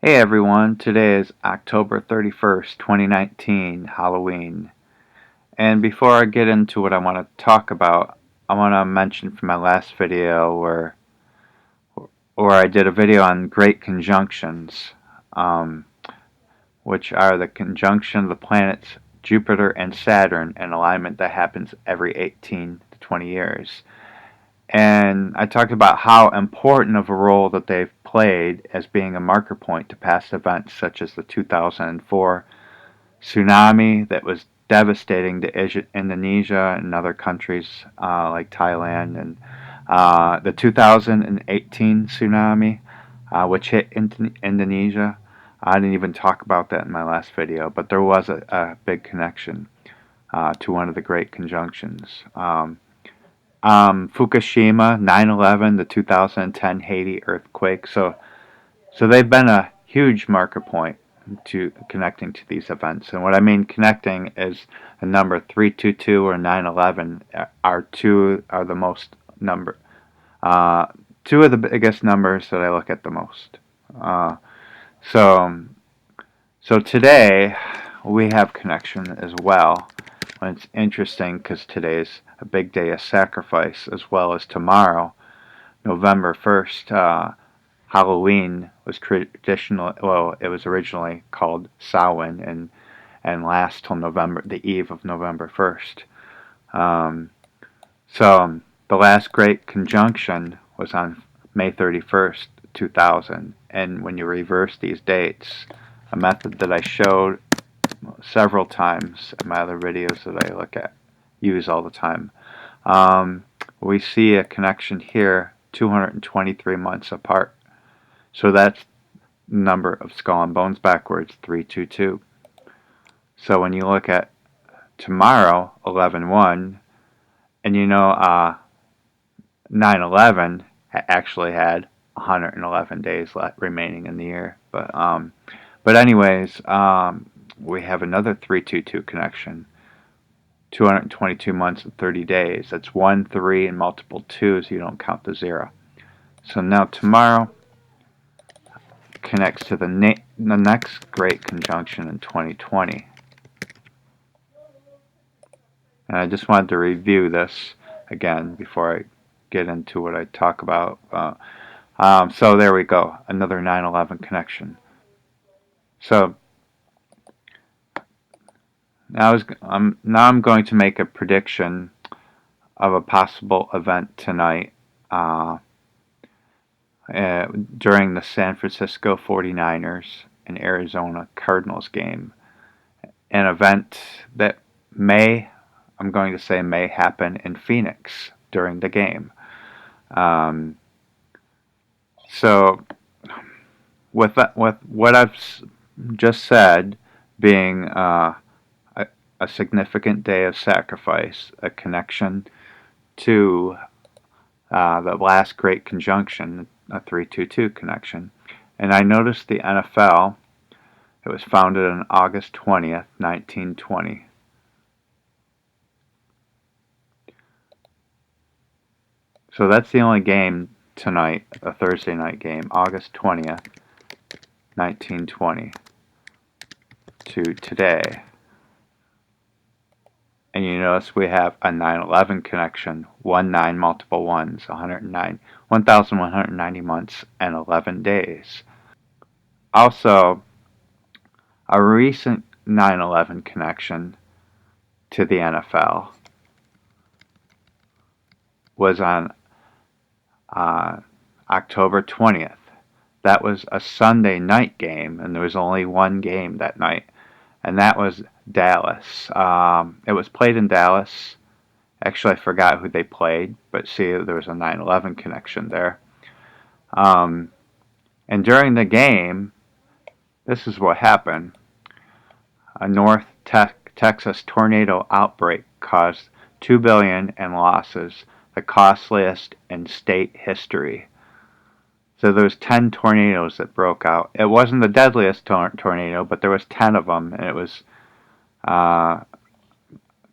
Hey everyone, today is October 31st, 2019, Halloween. And before I get into what I want to talk about, I want to mention from my last video where I did a video on great conjunctions, um, which are the conjunction of the planets Jupiter and Saturn in alignment that happens every 18 to 20 years. And I talked about how important of a role that they've played as being a marker point to past events such as the 2004 tsunami that was devastating to Indonesia and other countries like Thailand, and the 2018 tsunami, which hit Indonesia. I didn't even talk about that in my last video, but there was a big connection to one of the great conjunctions. Fukushima, 9/11, the 2010 Haiti earthquake. So they've been a huge marker point to connecting to these events. And what I mean connecting is the number 322 or 9/11 are the most number uh, two of the biggest numbers that I look at the most. Uh, so so today we have connection as well. And it's interesting because today's a big day of sacrifice, as well as tomorrow, November 1st. Halloween was traditional. Well, it was originally called Samhain and lasts till the eve of November 1st. Um, so the last great conjunction was on May 31st, 2000. And when you reverse these dates, a method that I showed several times in my other videos that I use all the time, um, we see a connection here, 223 months apart. So that's the number of skull and bones backwards, 322. So when you look at tomorrow, 11/1, and 9/11 actually had 111 days left remaining in the year. But anyways, we have another 322 connection. 222 months and 30 days. That's 1, 3, and multiple 2s. You don't count the 0. So now tomorrow connects to the next great conjunction in 2020. And I just wanted to review this again before I get into what I talk about. So there we go, another 9/11 connection. So now I'm going to make a prediction of a possible event tonight during the San Francisco 49ers and Arizona Cardinals game. An event that I'm going to say may happen in Phoenix during the game. Um, so with what I've just said being a significant day of sacrifice, a connection to the last great conjunction, a 322 connection. And I noticed the NFL, it was founded on August 20th, 1920. So that's the only game tonight, a Thursday night game, August 20th, 1920 to today. And you notice we have a 9/11 connection, 19 multiple ones, 109, 1,190 months and 11 days. Also, a recent 9/11 connection to the NFL was on October 20th. That was a Sunday night game, and there was only one game that night, and that was Dallas. It was played in Dallas. Actually, I forgot who they played, but see, there was a 9/11 connection there. And during the game, this is what happened. A North Texas tornado outbreak caused $2 billion in losses, the costliest in state history. So there was 10 tornadoes that broke out. It wasn't the deadliest tornado, but there was 10 of them, and it was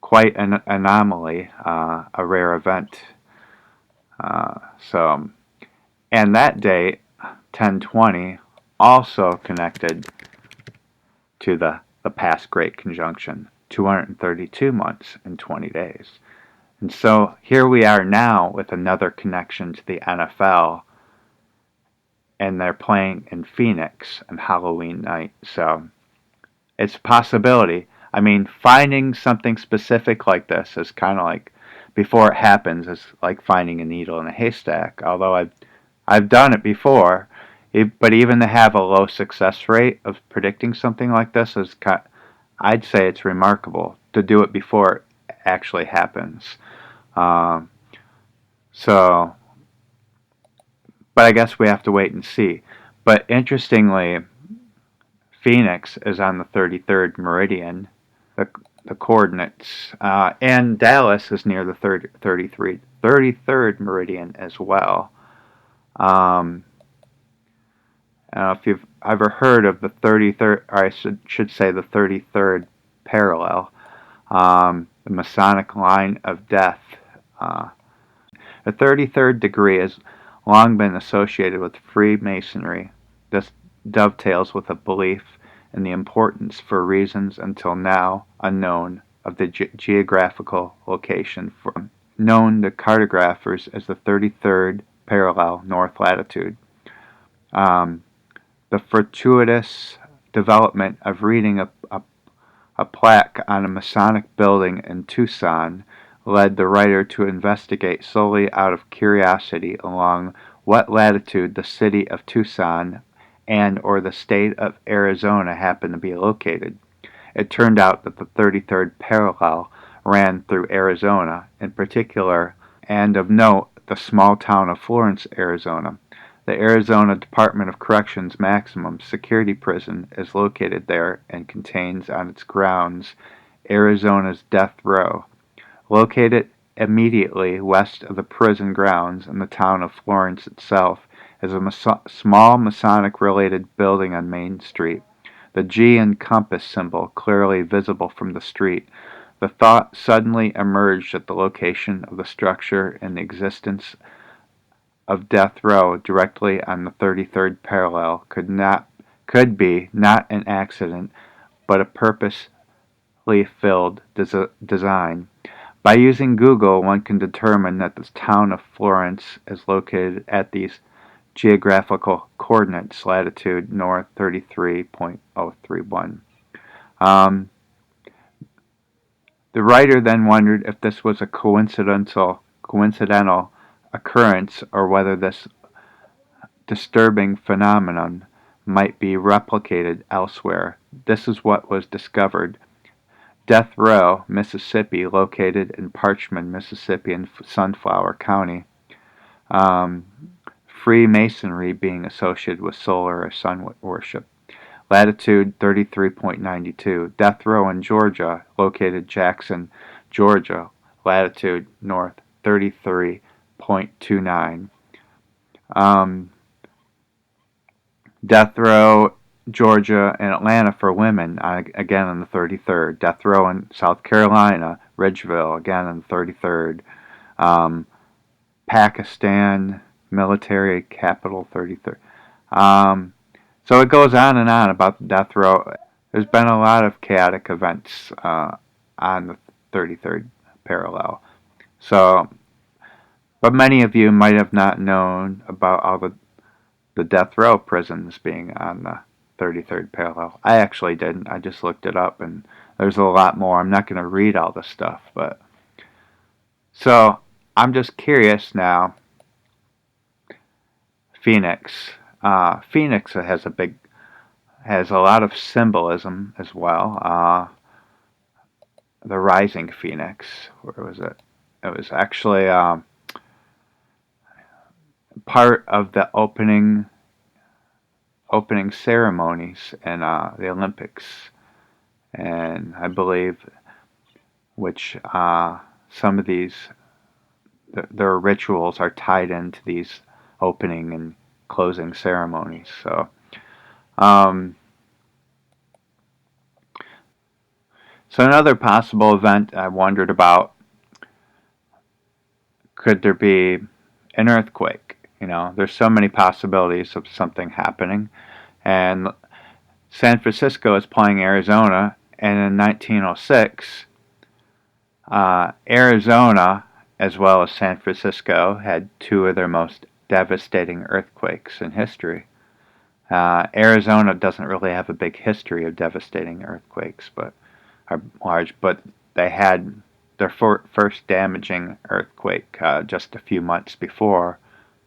quite an anomaly, a rare event. And that date, 10/20, also connected to the past Great Conjunction, 232 months and 20 days. And so here we are now with another connection to the NFL, and they're playing in Phoenix on Halloween night. So it's a possibility. I mean, finding something specific like this is kind of like, before it happens, is like finding a needle in a haystack. Although I've done it before, but even to have a low success rate of predicting something like this is I'd say it's remarkable to do it before it actually happens. Um, so, but I guess we have to wait and see. But interestingly, Phoenix is on the 33rd meridian, the coordinates, and Dallas is near the 33rd meridian as well. If you've ever heard of the 33rd, or I should say the 33rd parallel, the Masonic line of death. The 33rd degree has long been associated with Freemasonry. This dovetails with a belief in the importance, for reasons until now unknown, of the geographical location, known to cartographers as the 33rd parallel north latitude. The fortuitous development of reading a plaque on a Masonic building in Tucson led the writer to investigate solely out of curiosity along what latitude the city of Tucson and or the state of Arizona happened to be located. It turned out that the 33rd parallel ran through Arizona, in particular, and of note, the small town of Florence, Arizona. The Arizona Department of Corrections maximum security prison is located there and contains on its grounds Arizona's death row. Located immediately west of the prison grounds in the town of Florence itself is a small Masonic-related building on Main Street. The G and compass symbol clearly visible from the street. The thought suddenly emerged that the location of the structure and the existence of death row directly on the 33rd parallel could be not an accident, but a purposely filled design. By using Google, one can determine that the town of Florence is located at these geographical coordinates: latitude north 33.031. The writer then wondered if this was a coincidental occurrence, or whether this disturbing phenomenon might be replicated elsewhere. This is what was discovered. Death Row, Mississippi, located in Parchman, Mississippi, and Sunflower County. Freemasonry being associated with solar or sun worship. Latitude 33.92. Death Row in Georgia, located Jackson, Georgia. Latitude north 33.29. Death Row, Georgia, and Atlanta for women, again on the 33rd. Death Row in South Carolina, Ridgeville, again on the 33rd. Pakistan, military capital, 33rd. So it goes on and on about the death row. There's been a lot of chaotic events on the 33rd parallel. So, but many of you might have not known about all the death row prisons being on the 33rd parallel. I actually didn't. I just looked it up, and there's a lot more. I'm not going to read all the stuff, but so I'm just curious now. Phoenix. Phoenix has a lot of symbolism as well. The rising phoenix. Where was it? It was actually part of the opening ceremonies in the Olympics, and I believe which some of these their rituals are tied into these opening and closing ceremonies. So another possible event I wondered about, could there be an earthquake? You know, there's so many possibilities of something happening, And San Francisco is playing Arizona, and in 1906, Arizona, as well as San Francisco, had two of their most devastating earthquakes in history. Arizona doesn't really have a big history of devastating earthquakes, but are large. But they had their first damaging earthquake just a few months before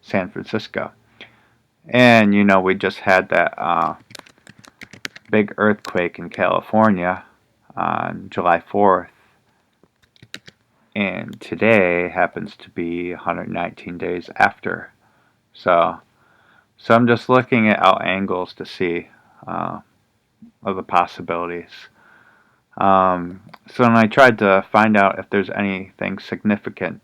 San Francisco. And you know, we just had that big earthquake in California on July 4th, and today happens to be 119 days after. So I'm just looking at out angles to see of the possibilities. So when I tried to find out if there's anything significant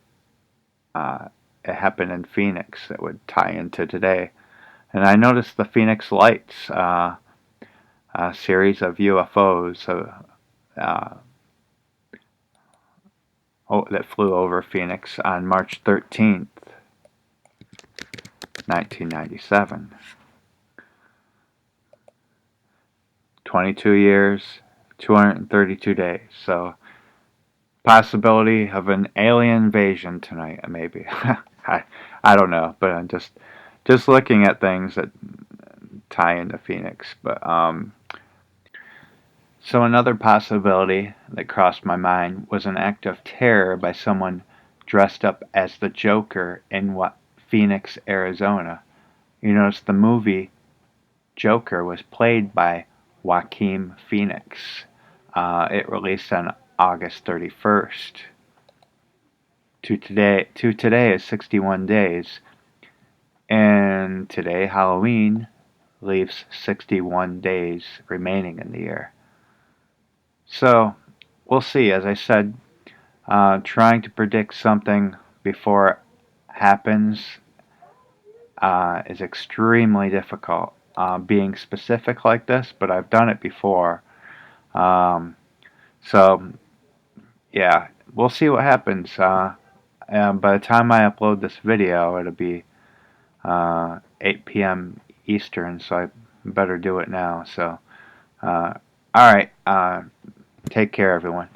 that happened in Phoenix that would tie into today, and I noticed the Phoenix Lights, a series of UFOs that flew over Phoenix on March 13th, 1997. 22 years, 232 days. So, possibility of an alien invasion tonight, maybe. I don't know, but I'm just looking at things that tie into Phoenix. But so another possibility that crossed my mind was an act of terror by someone dressed up as the Joker in Phoenix, Arizona. You notice the movie Joker was played by Joaquin Phoenix. It released on August 31st. To today is 61 days, and today Halloween leaves 61 days remaining in the year. So we'll see. As I said, trying to predict something before it happens is extremely difficult. Being specific like this, but I've done it before. So yeah, we'll see what happens. And by the time I upload this video, it'll be 8 p.m. Eastern, so I better do it now. So, alright, take care, everyone.